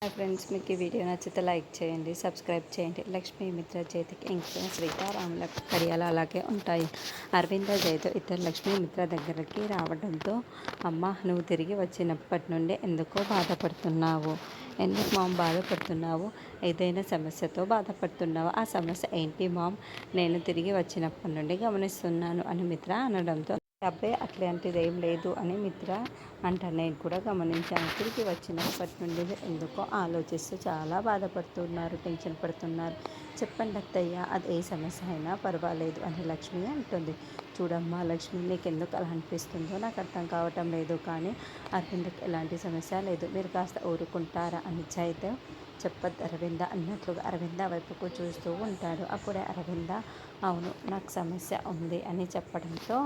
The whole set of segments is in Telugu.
హాయ్ ఫ్రెండ్స్, మీకు ఈ వీడియో నచ్చితే లైక్ చేయండి, సబ్స్క్రైబ్ చేయండి. లక్ష్మీ మిత్ర చేతికి ఇంకా సీతారాముల కడియాలు అలాగే ఉంటాయి. అరవింద జయతో ఇద్దరు లక్ష్మీ మిత్ర దగ్గరికి రావడంతో, అమ్మ నువ్వు తిరిగి వచ్చినప్పటి నుండి ఎందుకో బాధపడుతున్నావు. ఎందుకు మామ్ బాధపడుతున్నావు? ఏదైనా సమస్యతో బాధపడుతున్నావు. ఆ సమస్య ఏంటి మామ్? నేను తిరిగి వచ్చినప్పటి నుండి గమనిస్తున్నాను అని మిత్ర అనడంతో, అబ్బాయి అట్లాంటిది ఏం లేదు అని మిత్ర అంటాను. నేను కూడా గమనించాను. తిరిగి వచ్చినప్పటి నుండి ఎందుకో ఆలోచిస్తూ చాలా బాధపడుతున్నారు, టెన్షన్ పడుతున్నారు. చెప్పండి అత్తయ్య, అది ఏ సమస్య అయినా పర్వాలేదు అని లక్ష్మి అంటుంది. చూడమ్మా లక్ష్మి, నీకు ఎందుకు అలా అనిపిస్తుందో నాకు అర్థం కావటం లేదు, కానీ అరవిందకి ఎలాంటి సమస్య లేదు. మీరు కాస్త ఊరుకుంటారా అని అయితే చెప్పద్దు అరవింద అన్నట్లుగా అరవింద వైపుకు చూస్తూ ఉంటాడు. అప్పుడే అరవింద, అవును నాకు సమస్య ఉంది అని చెప్పడంతో,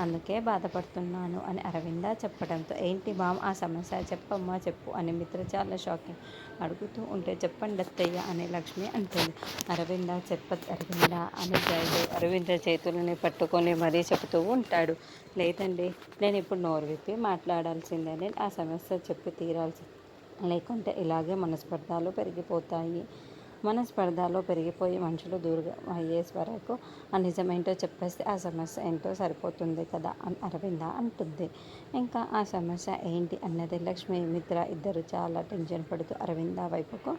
అందుకే బాధపడుతున్నాను అని అరవింద చెప్పడంతో, ఏంటి మామ్ ఆ సమస్య? చెప్పమ్మా చెప్పు అని మిత్ర చాలా షాకింగ్ అడుగుతూ ఉంటే, చెప్పండి అత్తయ్య అని లక్ష్మి అంటుంది. అరవింద చెప్పదు అరవింద అని అరవింద చేతులని పట్టుకొని మరీ చెబుతూ ఉంటాడు. లేదండి, నేను ఇప్పుడు నోరు విప్పి మాట్లాడాల్సిందే, నేను ఆ సమస్య చెప్పి తీరాల్సింది, లేకుంటే ఇలాగే మనస్పర్ధాలు పెరిగిపోతాయి. మనస్పర్ధలో పెరిగిపోయి మనుషులు దూరం అయ్యే వరకు ఆ నిజమేంటో చెప్పేస్తే ఆ సమస్య ఏంటో సరిపోతుంది కదా అని అరవింద అంటుంది. ఇంకా ఆ సమస్య ఏంటి అన్నది లక్ష్మి మిత్ర ఇద్దరు చాలా టెన్షన్ పడుతూ అరవింద వైపుకు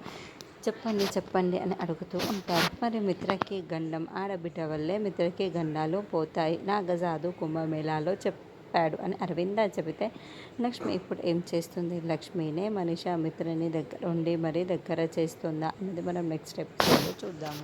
చెప్పండి చెప్పండి అని అడుగుతూ ఉంటారు. మరి మిత్రకి గండం ఆడబిడ్డ వల్లే మిత్రకి గండాలు పోతాయి, నాగజాదు కుంభమేళాలో చెప్పాడు అని అరవింద చెబితే, లక్ష్మి ఇప్పుడు ఏం చేస్తుంది? లక్ష్మినే మనీషా మిత్రని దగ్గర ఉండి మరీ దగ్గర చేస్తుందా అన్నది మనం నెక్స్ట్ ఎపిసోడ్లో చూద్దాము.